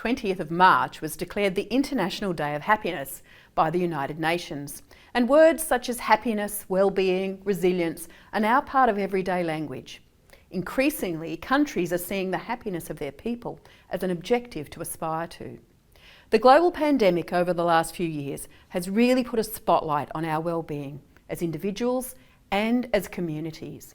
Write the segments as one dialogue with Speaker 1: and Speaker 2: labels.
Speaker 1: 20th of March was declared the International Day of Happiness by the United Nations, and words such as happiness, well-being, resilience are now part of everyday language. Increasingly, countries are seeing the happiness of their people as an objective to aspire to. The global pandemic over the last few years has really put a spotlight on our well-being as individuals and as communities.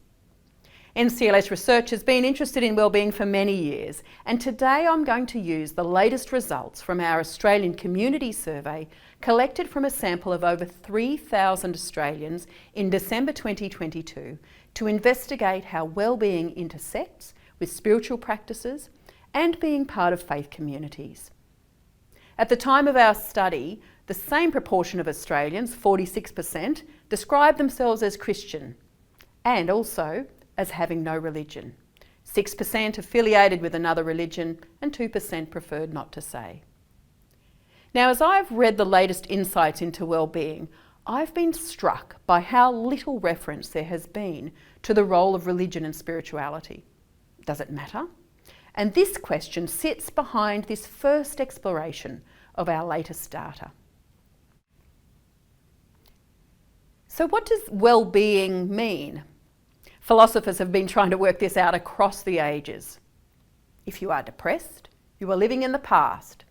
Speaker 1: NCLS Research has been interested in wellbeing for many years, and today I'm going to use the latest results from our Australian Community Survey collected from a sample of over 3,000 Australians in December 2022 to investigate how wellbeing intersects with spiritual practices and being part of faith communities. At the time of our study, the same proportion of Australians, 46%, described themselves as Christian and also as having no religion. 6% affiliated with another religion and 2% preferred not to say. Now, as I've read the latest insights into wellbeing, I've been struck by how little reference there has been to the role of religion and spirituality. Does it matter? And this question sits behind this first exploration of our latest data. So what does well-being mean? Philosophers have been trying to work this out across the ages. If you are depressed, you are living in the past.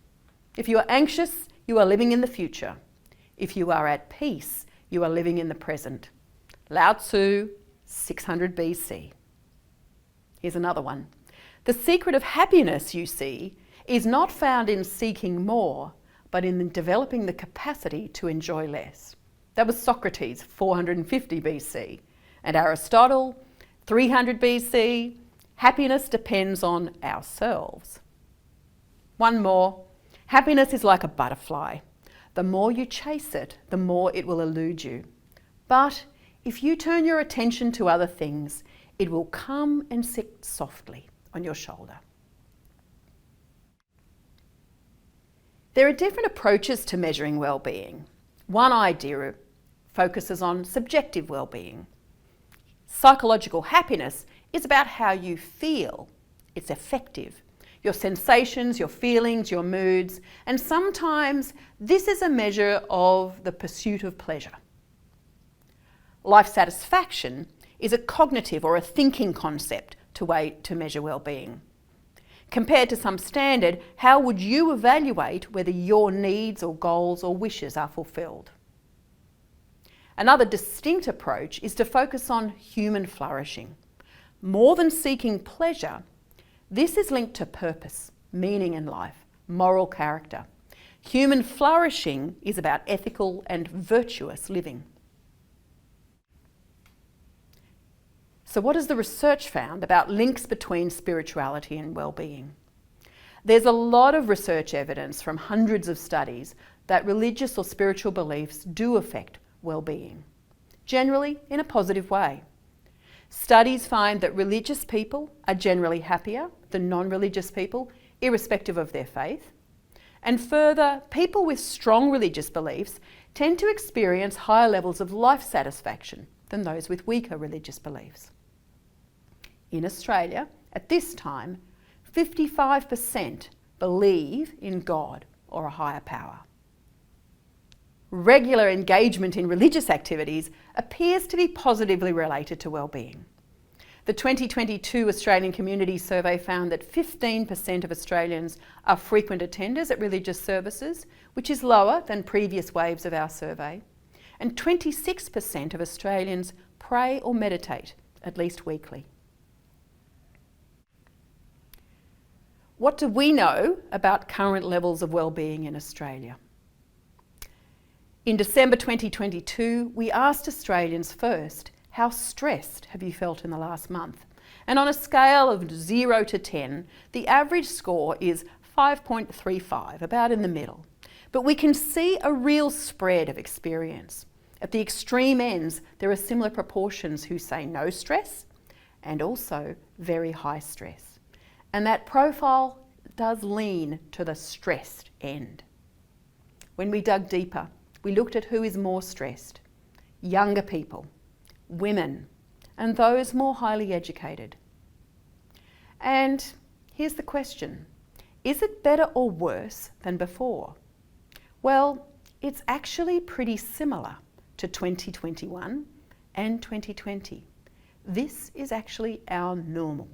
Speaker 1: If you are anxious, you are living in the future. If you are at peace, you are living in the present. Lao Tzu, 600 BC. Here's another one. The secret of happiness, you see, is not found in seeking more, but in developing the capacity to enjoy less. That was Socrates, 450 BC. And Aristotle, 300 BC, happiness depends on ourselves. One more, happiness is like a butterfly. The more you chase it, the more it will elude you. But if you turn your attention to other things, it will come and sit softly on your shoulder. There are different approaches to measuring well-being. One idea focuses on subjective well-being. Psychological happiness is about how you feel. It's affective. Your sensations, your feelings, your moods, and sometimes this is a measure of the pursuit of pleasure. Life satisfaction is a cognitive or a thinking concept to measure well-being. Compared to some standard, how would you evaluate whether your needs or goals or wishes are fulfilled? Another distinct approach is to focus on human flourishing. More than seeking pleasure, this is linked to purpose, meaning in life, moral character. Human flourishing is about ethical and virtuous living. So what has the research found about links between spirituality and well-being? There's a lot of research evidence from hundreds of studies that religious or spiritual beliefs do affect well-being, generally in a positive way. Studies find that religious people are generally happier than non-religious people, irrespective of their faith. And further, people with strong religious beliefs tend to experience higher levels of life satisfaction than those with weaker religious beliefs. In Australia, at this time, 55% believe in God or a higher power. Regular engagement in religious activities appears to be positively related to well-being. The 2022 Australian Community Survey found that 15% of Australians are frequent attenders at religious services, which is lower than previous waves of our survey, and 26% of Australians pray or meditate at least weekly. What do we know about current levels of well-being in Australia? In December 2022, we asked Australians first, how stressed have you felt in the last month? And on a scale of 0 to 10, the average score is 5.35, about in the middle. But we can see a real spread of experience. At the extreme ends, there are similar proportions who say no stress and also very high stress. And that profile does lean to the stressed end. When we dug deeper, we looked at who is more stressed: younger people, women, and those more highly educated. And here's the question: Is it better or worse than before? Well, it's actually pretty similar to 2021 and 2020. This is actually our normal.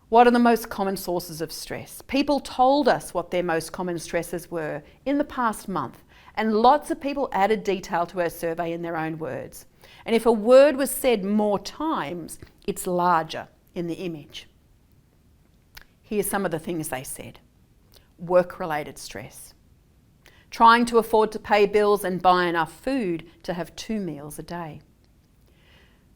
Speaker 1: What are the most common sources of stress? People told us what their most common stresses were in the past month, and lots of people added detail to our survey in their own words. And if a word was said more times, it's larger in the image. Here's some of the things they said. Work-related stress. Trying to afford to pay bills and buy enough food to have 2 meals a day.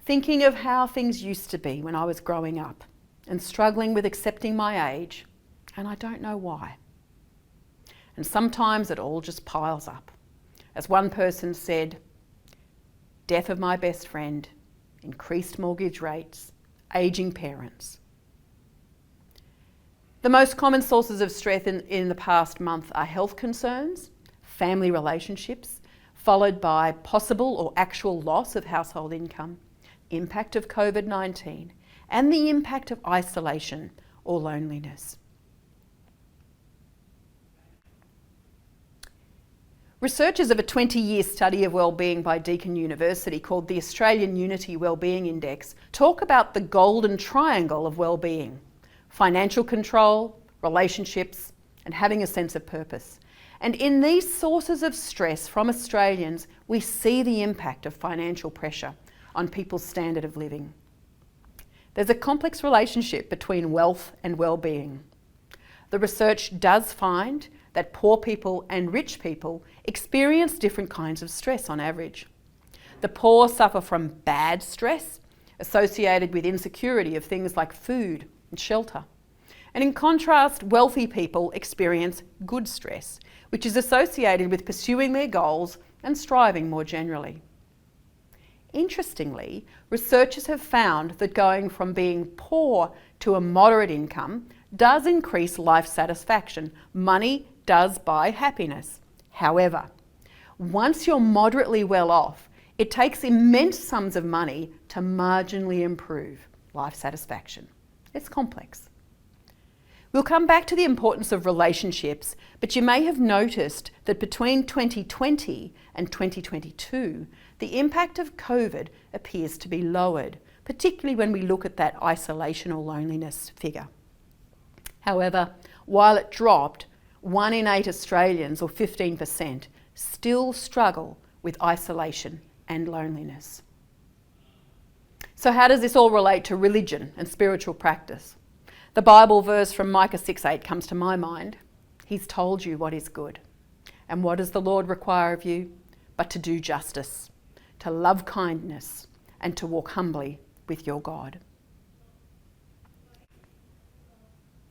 Speaker 1: Thinking of how things used to be when I was growing up and struggling with accepting my age, and I don't know why. And sometimes it all just piles up. As one person said, death of my best friend, increased mortgage rates, ageing parents. The most common sources of stress in the past month are health concerns, family relationships, followed by possible or actual loss of household income, impact of COVID-19, and the impact of isolation or loneliness. Researchers of a 20-year study of wellbeing by Deakin University called the Australian Unity Wellbeing Index talk about the golden triangle of wellbeing: financial control, relationships, and having a sense of purpose. And in these sources of stress from Australians, we see the impact of financial pressure on people's standard of living. There's a complex relationship between wealth and well-being. The research does find that poor people and rich people experience different kinds of stress on average. The poor suffer from bad stress associated with insecurity of things like food and shelter. And in contrast, wealthy people experience good stress, which is associated with pursuing their goals and striving more generally. Interestingly, researchers have found that going from being poor to a moderate income does increase life satisfaction. Money does buy happiness. However, once you're moderately well off, it takes immense sums of money to marginally improve life satisfaction. It's complex. We'll come back to the importance of relationships, but you may have noticed that between 2020 and 2022, the impact of COVID appears to be lowered, particularly when we look at that isolation or loneliness figure. However, while it dropped, 1 in 8 Australians, or 15%, still struggle with isolation and loneliness. So how does this all relate to religion and spiritual practice? The Bible verse from Micah 6:8 comes to my mind. He's told you what is good. And what does the Lord require of you? But to do justice, to love kindness, and to walk humbly with your God.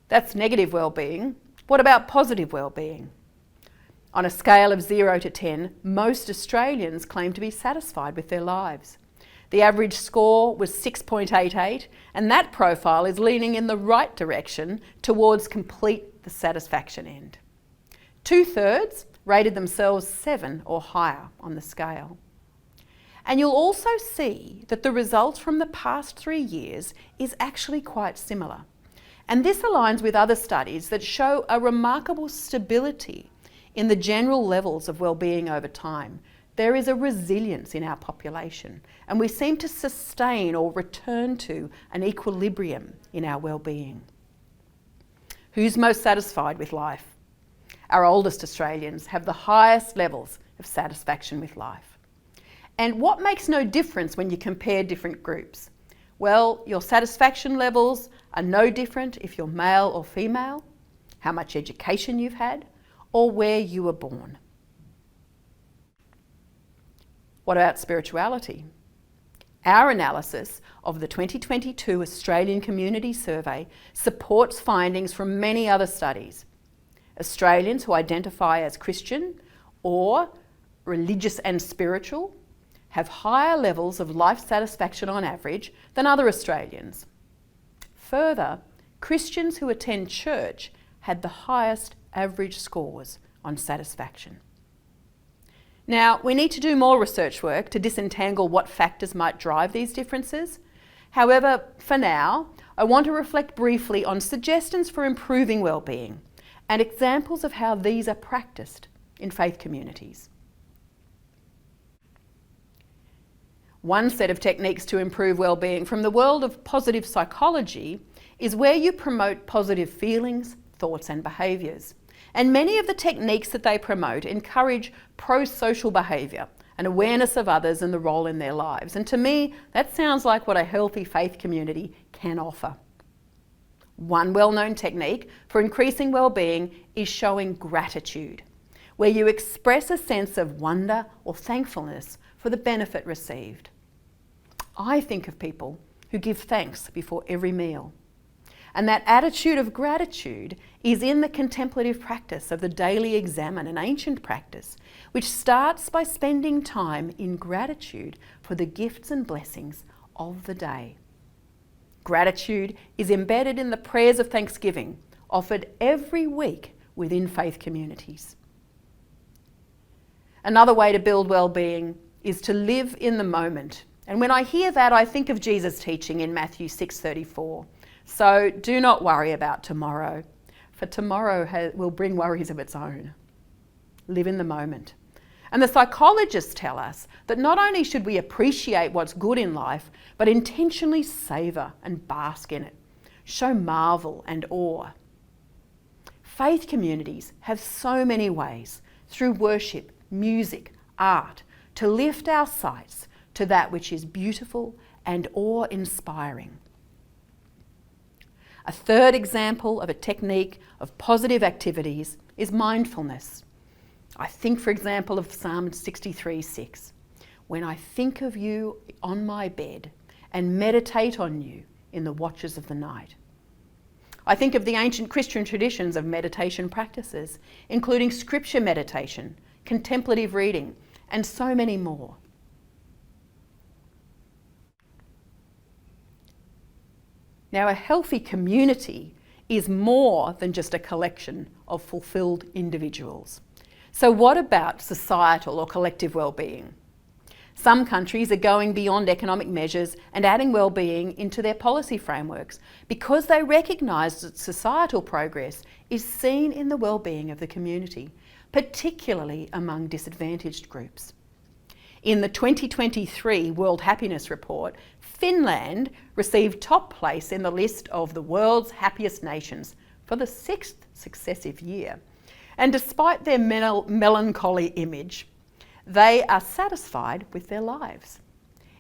Speaker 1: That's negative well-being. What about positive well-being? On a scale of 0 to 10, most Australians claim to be satisfied with their lives. The average score was 6.88, and that profile is leaning in the right direction towards complete the satisfaction end. 2/3 rated themselves 7 or higher on the scale. And you'll also see that the results from the past 3 years is actually quite similar. And this aligns with other studies that show a remarkable stability in the general levels of well-being over time. There is a resilience in our population, and we seem to sustain or return to an equilibrium in our well-being. Who's most satisfied with life? Our oldest Australians have the highest levels of satisfaction with life. And what makes no difference when you compare different groups? Well, your satisfaction levels are no different if you're male or female, how much education you've had, or where you were born. What about spirituality? Our analysis of the 2022 Australian Community Survey supports findings from many other studies. Australians who identify as Christian or religious and spiritual have higher levels of life satisfaction on average than other Australians. Further, Christians who attend church had the highest average scores on satisfaction. Now, we need to do more research work to disentangle what factors might drive these differences. However, for now, I want to reflect briefly on suggestions for improving wellbeing and examples of how these are practiced in faith communities. One set of techniques to improve wellbeing from the world of positive psychology is where you promote positive feelings, thoughts and behaviours. And many of the techniques that they promote encourage pro-social behaviour and awareness of others and the role in their lives. And to me, that sounds like what a healthy faith community can offer. One well-known technique for increasing well-being is showing gratitude, where you express a sense of wonder or thankfulness for the benefit received. I think of people who give thanks before every meal. And that attitude of gratitude is in the contemplative practice of the daily examen, an ancient practice, which starts by spending time in gratitude for the gifts and blessings of the day. Gratitude is embedded in the prayers of thanksgiving, offered every week within faith communities. Another way to build well-being is to live in the moment. And when I hear that, I think of Jesus' teaching in Matthew 6:34. So do not worry about tomorrow, for tomorrow will bring worries of its own. Live in the moment. And the psychologists tell us that not only should we appreciate what's good in life, but intentionally savour and bask in it. Show marvel and awe. Faith communities have so many ways, through worship, music, art, to lift our sights to that which is beautiful and awe-inspiring. A third example of a technique of positive activities is mindfulness. I think, for example, of Psalm 63:6. When I think of you on my bed and meditate on you in the watches of the night. I think of the ancient Christian traditions of meditation practices, including scripture meditation, contemplative reading, and so many more. Now, a healthy community is more than just a collection of fulfilled individuals. So what about societal or collective well-being? Some countries are going beyond economic measures and adding well-being into their policy frameworks because they recognise that societal progress is seen in the well-being of the community, particularly among disadvantaged groups. In the 2023 World Happiness Report, Finland received top place in the list of the world's happiest nations for the 6th successive year. And despite their melancholy image, they are satisfied with their lives.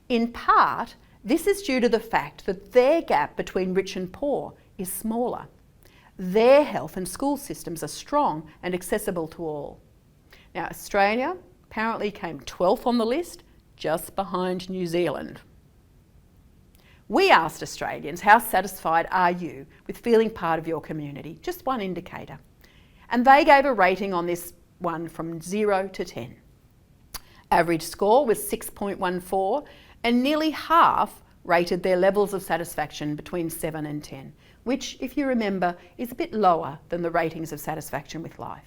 Speaker 1: In part, this is due to the fact that their gap between rich and poor is smaller. Their health and school systems are strong and accessible to all. Now, Australia apparently came 12th on the list, just behind New Zealand. We asked Australians, how satisfied are you with feeling part of your community? Just one indicator. And they gave a rating on this one from 0 to 10. Average score was 6.14, and nearly half rated their levels of satisfaction between 7 and 10, which, if you remember, is a bit lower than the ratings of satisfaction with life.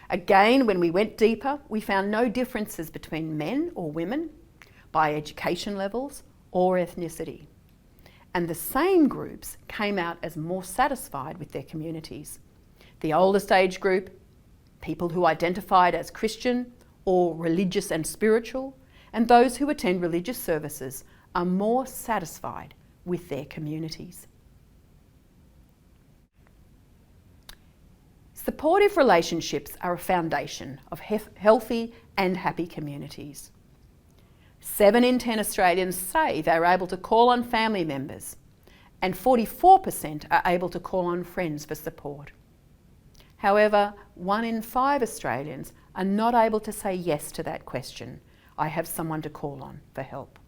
Speaker 1: Again, when we went deeper, we found no differences between men or women, by education levels or ethnicity. And the same groups came out as more satisfied with their communities. The oldest age group, people who identified as Christian or religious and spiritual, and those who attend religious services are more satisfied with their communities. Supportive relationships are a foundation of healthy and happy communities. 7 in 10 Australians say they're able to call on family members, and 44% are able to call on friends for support. However, 1 in 5 Australians are not able to say yes to that question. I have someone to call on for help.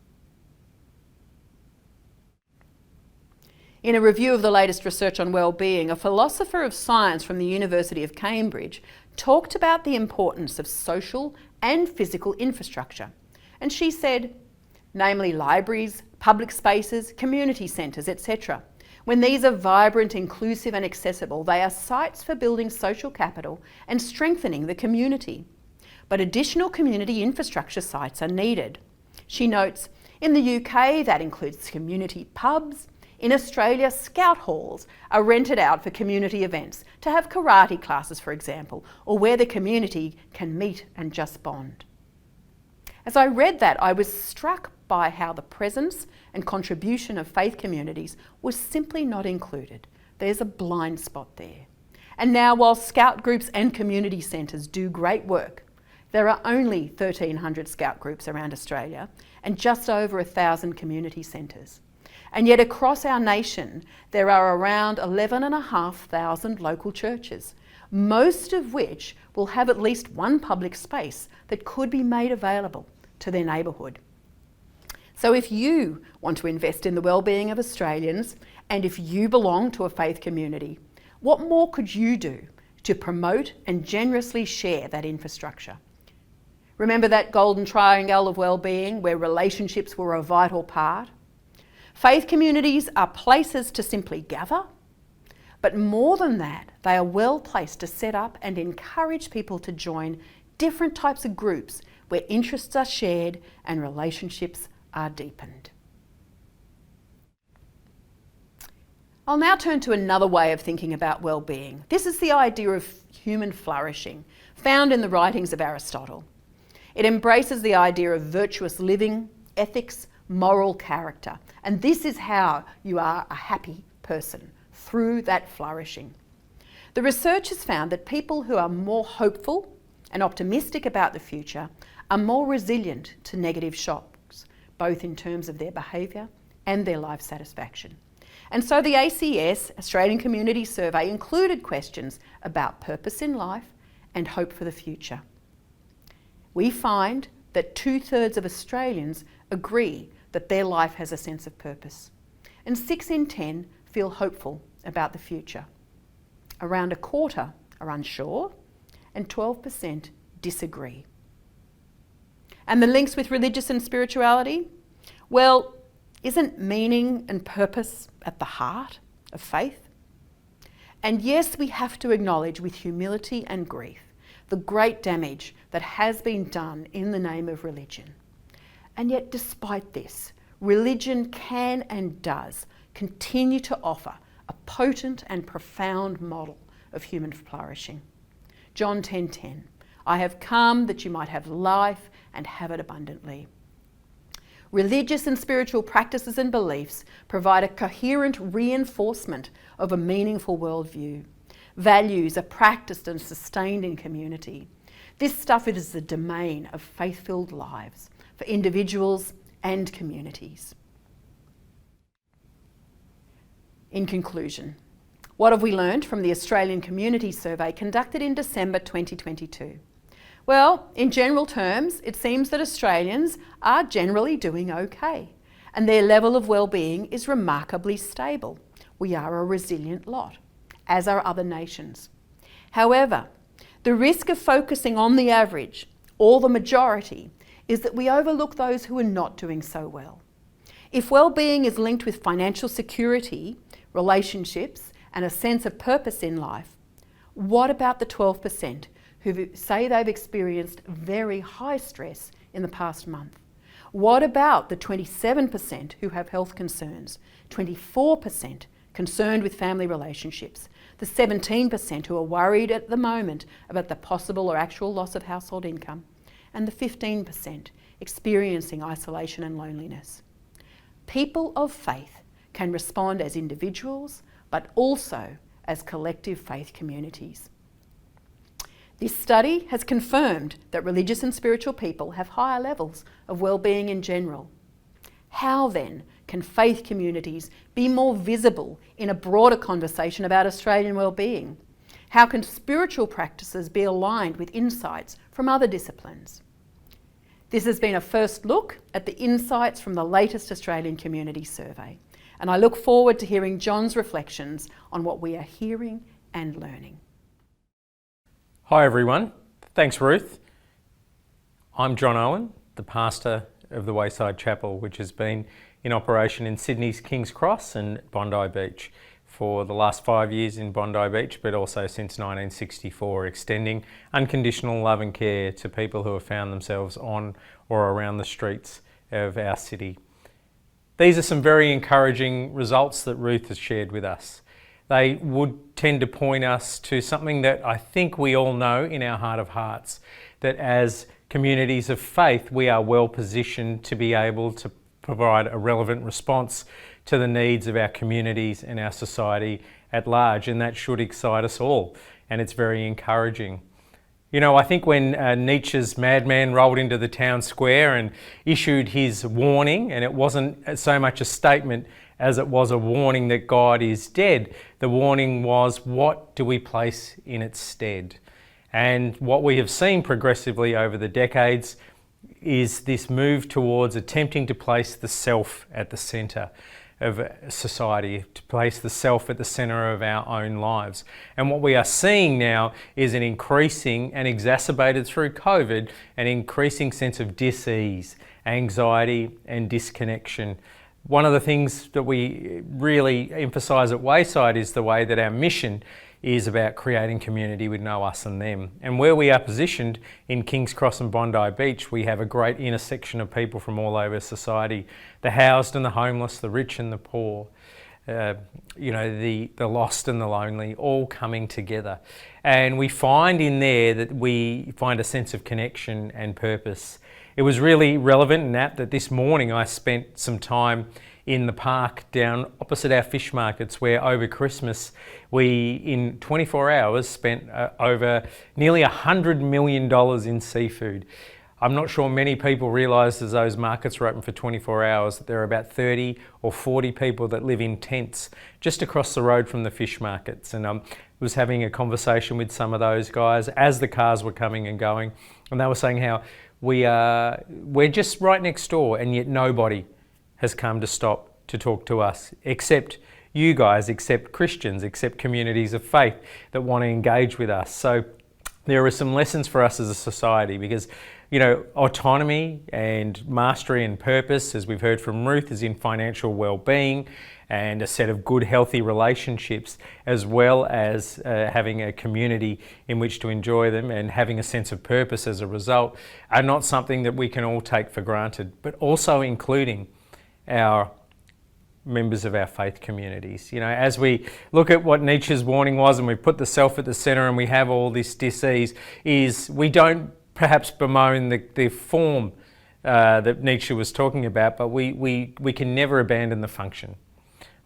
Speaker 1: In a review of the latest research on well-being, a philosopher of science from the University of Cambridge talked about the importance of social and physical infrastructure. And she said, namely libraries, public spaces, community centres, etc. When these are vibrant, inclusive and accessible, they are sites for building social capital and strengthening the community. But additional community infrastructure sites are needed. She notes, in the UK that includes community pubs, In Australia, scout halls are rented out for community events, to have karate classes, for example, or where the community can meet and just bond. As I read that, I was struck by how the presence and contribution of faith communities was simply not included. There's a blind spot there. And now, while scout groups and community centres do great work, there are only 1,300 scout groups around Australia and just over 1,000 community centres. And yet across our nation, there are around 11,500 local churches, most of which will have at least one public space that could be made available to their neighbourhood. So if you want to invest in the well-being of Australians, and if you belong to a faith community, what more could you do to promote and generously share that infrastructure? Remember that golden triangle of well-being where relationships were a vital part? Faith communities are places to simply gather, but more than that, they are well placed to set up and encourage people to join different types of groups where interests are shared and relationships are deepened. I'll now turn to another way of thinking about well-being. This is the idea of human flourishing, found in the writings of Aristotle. It embraces the idea of virtuous living, ethics, moral character, and this is how you are a happy person, through that flourishing. The research has found that people who are more hopeful and optimistic about the future are more resilient to negative shocks, both in terms of their behaviour and their life satisfaction. And so the ACS, Australian Community Survey, included questions about purpose in life and hope for the future. We find that 2/3 of Australians agree that their life has a sense of purpose, and 6 in 10 feel hopeful about the future. Around a quarter are unsure, and 12% disagree. And the links with religious and spirituality? Well, isn't meaning and purpose at the heart of faith? And yes, we have to acknowledge with humility and grief the great damage that has been done in the name of religion. And yet, despite this, religion can and does continue to offer a potent and profound model of human flourishing. John 10:10, I have come that you might have life and have it abundantly. Religious and spiritual practices and beliefs provide a coherent reinforcement of a meaningful worldview. Values are practiced and sustained in community. This stuff is the domain of faith-filled lives for individuals and communities. In conclusion, what have we learned from the Australian Community Survey conducted in December 2022? Well, in general terms, it seems that Australians are generally doing okay, and their level of well-being is remarkably stable. We are a resilient lot, as are other nations. However, the risk of focusing on the average, or the majority, is that we overlook those who are not doing so well. If well-being is linked with financial security, relationships, and a sense of purpose in life, what about the 12% who say they've experienced very high stress in the past month? What about the 27% who have health concerns, 24% concerned with family relationships, the 17% who are worried at the moment about the possible or actual loss of household income, and the 15% experiencing isolation and loneliness? People of faith can respond as individuals, but also as collective faith communities. This study has confirmed that religious and spiritual people have higher levels of well-being in general. How then can faith communities be more visible in a broader conversation about Australian well-being? How can spiritual practices be aligned with insights from other disciplines? This has been a first look at the insights from the latest Australian Community Survey, and I look forward to hearing John's reflections on what we are hearing and learning.
Speaker 2: Hi everyone, thanks Ruth. I'm John Owen, the pastor of the Wayside Chapel, which has been in operation in Sydney's King's Cross and Bondi Beach for the last 5 years in Bondi Beach, but also since 1964, extending unconditional love and care to people who have found themselves on or around the streets of our city. These are some very encouraging results that Ruth has shared with us. They would tend to point us to something that I think we all know in our heart of hearts, that as communities of faith, we are well positioned to be able to provide a relevant response to the needs of our communities and our society at large, and that should excite us all, and it's very encouraging. You know, I think when Nietzsche's madman rolled into the town square and issued his warning, and it wasn't so much a statement as it was a warning that God is dead, the warning was, what do we place in its stead? And what we have seen progressively over the decades is this move towards attempting to place the self at the centre of society, to place the self at the centre of our own lives. And what we are seeing now is an increasing, and exacerbated through COVID, an increasing sense of dis-ease, anxiety and disconnection. One of the things that we really emphasise at Wayside is the way that our mission is about creating community with no us and them. And where we are positioned in King's Cross and Bondi Beach, we have a great intersection of people from all over society, the housed and the homeless, the rich and the poor, the lost and the lonely, all coming together. And we find in there that we find a sense of connection and purpose. It was really relevant and apt that this morning I spent some time in the park down opposite our fish markets, where over Christmas we, in 24 hours, spent over nearly $100 million in seafood. I'm not sure many people realise, as those markets were open for 24 hours, that there are about 30 or 40 people that live in tents just across the road from the fish markets. And I was having a conversation with some of those guys as the cars were coming and going, and they were saying how we're just right next door, and yet nobody has come to stop to talk to us, except you guys, except Christians, except communities of faith that want to engage with us. So there are some lessons for us as a society, because, you know, autonomy and mastery and purpose, as we've heard from Ruth, is in financial well-being and a set of good, healthy relationships, as well as having a community in which to enjoy them and having a sense of purpose as a result, are not something that we can all take for granted, but also including our members of our faith communities. You know, as we look at what Nietzsche's warning was, and we put the self at the centre, and we have all this dis-ease, is we don't perhaps bemoan the form that Nietzsche was talking about, but we can never abandon the function,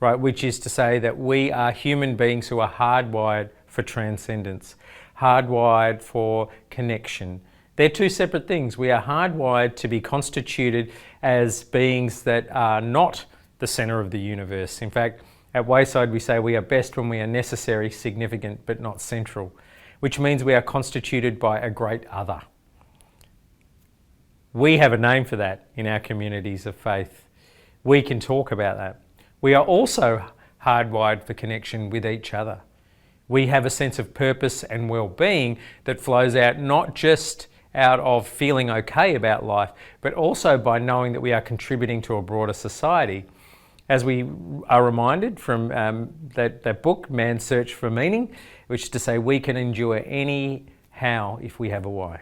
Speaker 2: right? Which is to say that we are human beings who are hardwired for transcendence, hardwired for connection. They're two separate things. We are hardwired to be constituted as beings that are not the centre of the universe. In fact, at Wayside we say we are best when we are necessary, significant, but not central, which means we are constituted by a great other. We have a name for that in our communities of faith. We can talk about that. We are also hardwired for connection with each other. We have a sense of purpose and well-being that flows out not just out of feeling okay about life, but also by knowing that we are contributing to a broader society. As we are reminded from that book, Man's Search for Meaning, which is to say we can endure any how if we have a why.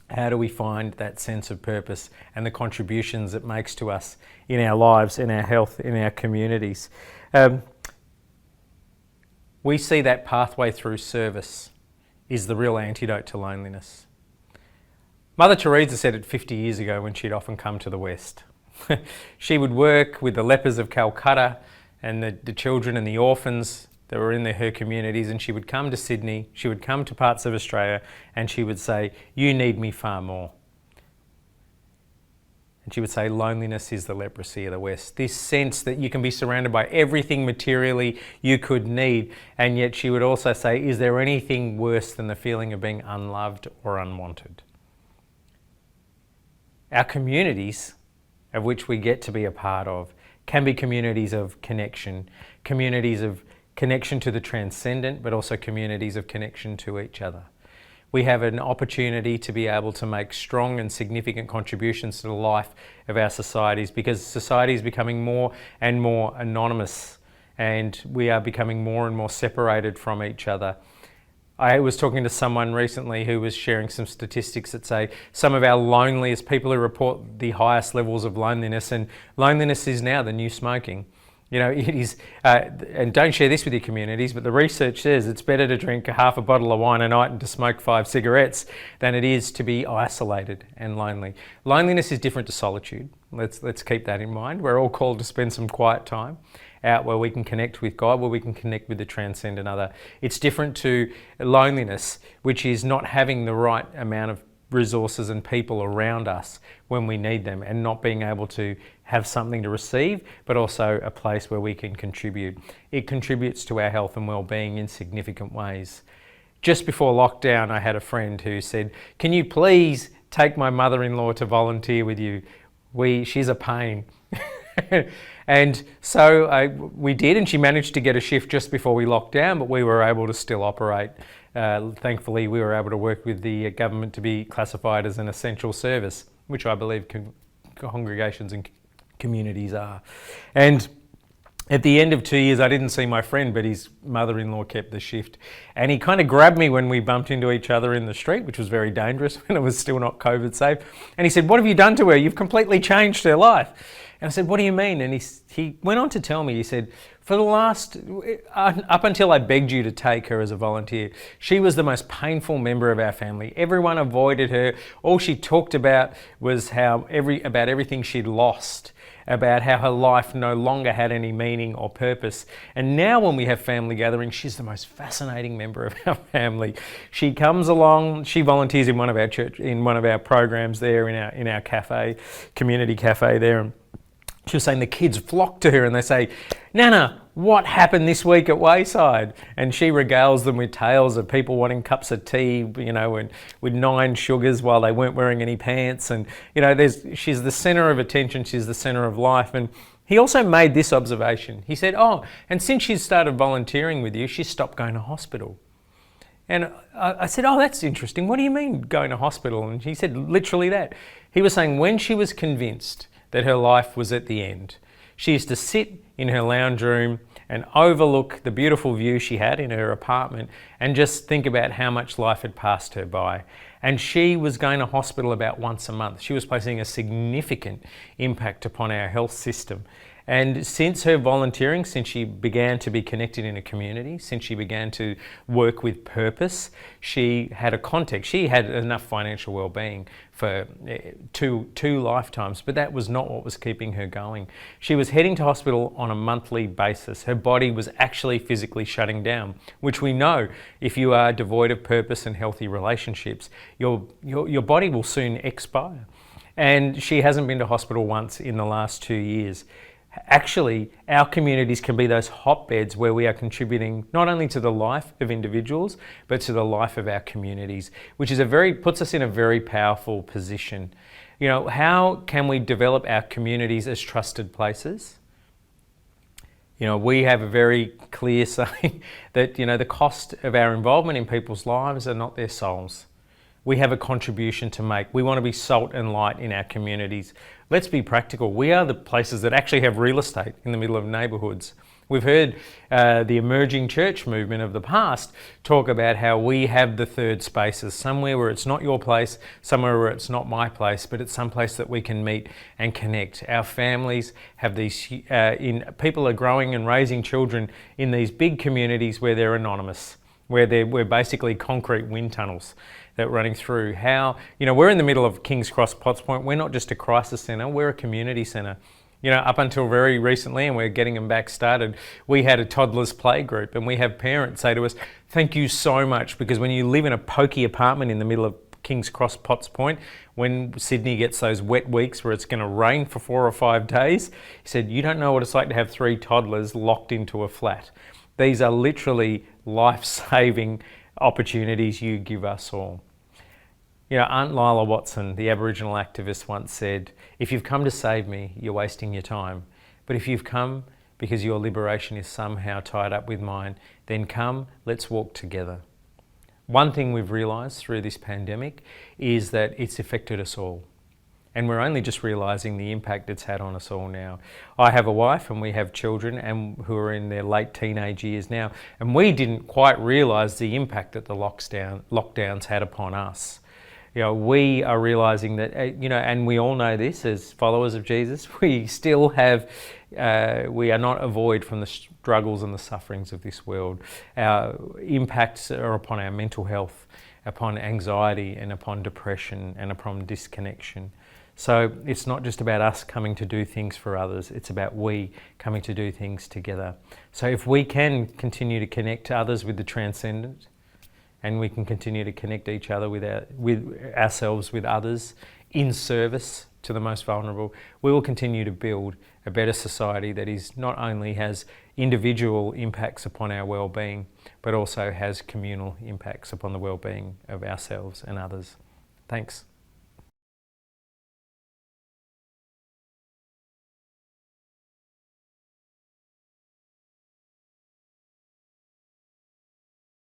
Speaker 2: How do we find that sense of purpose and the contributions it makes to us in our lives, in our health, in our communities? We see that pathway through service is the real antidote to loneliness. Mother Teresa said it 50 years ago when she'd often come to the West. She would work with the lepers of Calcutta and the children and the orphans that were in her communities, and she would come to Sydney, she would come to parts of Australia, and she would say, "You need me far more." And she would say, loneliness is the leprosy of the West. This sense that you can be surrounded by everything materially you could need, and yet she would also say, is there anything worse than the feeling of being unloved or unwanted? Our communities, of which we get to be a part of, can be communities of connection to the transcendent, but also communities of connection to each other. We have an opportunity to be able to make strong and significant contributions to the life of our societies, because society is becoming more and more anonymous, and we are becoming more and more separated from each other. I was talking to someone recently who was sharing some statistics that say some of our loneliest people who report the highest levels of loneliness, and loneliness is now the new smoking. You know, it is, and don't share this with your communities, but the research says it's better to drink half a bottle of wine a night and to smoke 5 cigarettes than it is to be isolated and lonely. Loneliness is different to solitude. Let's keep that in mind. We're all called to spend some quiet time out where we can connect with God, where we can connect with the transcendent other. It's different to loneliness, which is not having the right amount of resources and people around us when we need them, and not being able to have something to receive, but also a place where we can contribute. It contributes to our health and well-being in significant ways. Just before lockdown, I had a friend who said, "Can you please take my mother-in-law to volunteer with you? She's a pain." And so we did, and she managed to get a shift just before we locked down, but we were able to still operate. Thankfully, we were able to work with the government to be classified as an essential service, which I believe congregations and communities are. And at the end of 2 years, I didn't see my friend, but his mother-in-law kept the shift. And he kind of grabbed me when we bumped into each other in the street, which was very dangerous when it was still not COVID safe. And he said, "What have you done to her? You've completely changed her life." And I said, "What do you mean?" And he went on to tell me, he said, "For the last, up until I begged you to take her as a volunteer, she was the most painful member of our family. Everyone avoided her. All she talked about was about everything she'd lost, about how her life no longer had any meaning or purpose. And now when we have family gatherings, she's the most fascinating member of our family. She comes along, she volunteers in one of our programs there in our cafe, community cafe there. And she was saying the kids flock to her and they say, 'Nana, what happened this week at Wayside?' And she regales them with tales of people wanting cups of tea, you know, and with 9 sugars while they weren't wearing any pants. And, you know, she's the centre of attention, she's the centre of life." And he also made this observation. He said, "Oh, and since she's started volunteering with you, she's stopped going to hospital." And I said, "Oh, that's interesting. What do you mean going to hospital?" And he said literally that. He was saying when she was convinced that her life was at the end, she used to sit in her lounge room and overlook the beautiful view she had in her apartment and just think about how much life had passed her by. And she was going to hospital about once a month. She was placing a significant impact upon our health system. And since her volunteering, since she began to be connected in a community, since she began to work with purpose, she had a context. She had enough financial well-being for two lifetimes, but that was not what was keeping her going. She was heading to hospital on a monthly basis. Her body was actually physically shutting down, which we know if you are devoid of purpose and healthy relationships, your body will soon expire. And she hasn't been to hospital once in the last 2 years. Actually, our communities can be those hotbeds where we are contributing not only to the life of individuals, but to the life of our communities, which is puts us in a very powerful position. You know, how can we develop our communities as trusted places? You know, we have a very clear saying that, you know, the cost of our involvement in people's lives are not their souls. We have a contribution to make. We want to be salt and light in our communities. Let's be practical. We are the places that actually have real estate in the middle of neighbourhoods. We've heard the emerging church movement of the past talk about how we have the third spaces, somewhere where it's not your place, somewhere where it's not my place, but it's some place that we can meet and connect. Our families have these, people are growing and raising children in these big communities where they're anonymous, where we're basically concrete wind tunnels that are running through. How, you know, we're in the middle of King's Cross, Potts Point. We're not just a crisis centre, we're a community centre. You know, up until very recently, and we're getting them back started, we had a toddlers play group, and we have parents say to us, "Thank you so much," because when you live in a pokey apartment in the middle of King's Cross, Potts Point, when Sydney gets those wet weeks where it's going to rain for 4 or 5 days, he said, "You don't know what it's like to have 3 toddlers locked into a flat." These are literally life-saving opportunities you give us all. You know, Aunt Lila Watson, the Aboriginal activist, once said, "If you've come to save me, you're wasting your time. But if you've come because your liberation is somehow tied up with mine, then come, let's walk together." One thing we've realised through this pandemic is that it's affected us all. And we're only just realising the impact it's had on us all now. I have a wife and we have children and who are in their late teenage years now, and we didn't quite realise the impact that the lockdowns had upon us. We are realising that, and we all know this as followers of Jesus, we still have, we are not void from the struggles and the sufferings of this world. Our impacts are upon our mental health, upon anxiety and upon depression and upon disconnection. So it's not just about us coming to do things for others, it's about we coming to do things together. So if we can continue to connect to others with the transcendent, and we can continue to connect each other with ourselves with others in service to the most vulnerable, we will continue to build a better society that is not only has individual impacts upon our well-being, but also has communal impacts upon the well-being of ourselves and others. Thanks.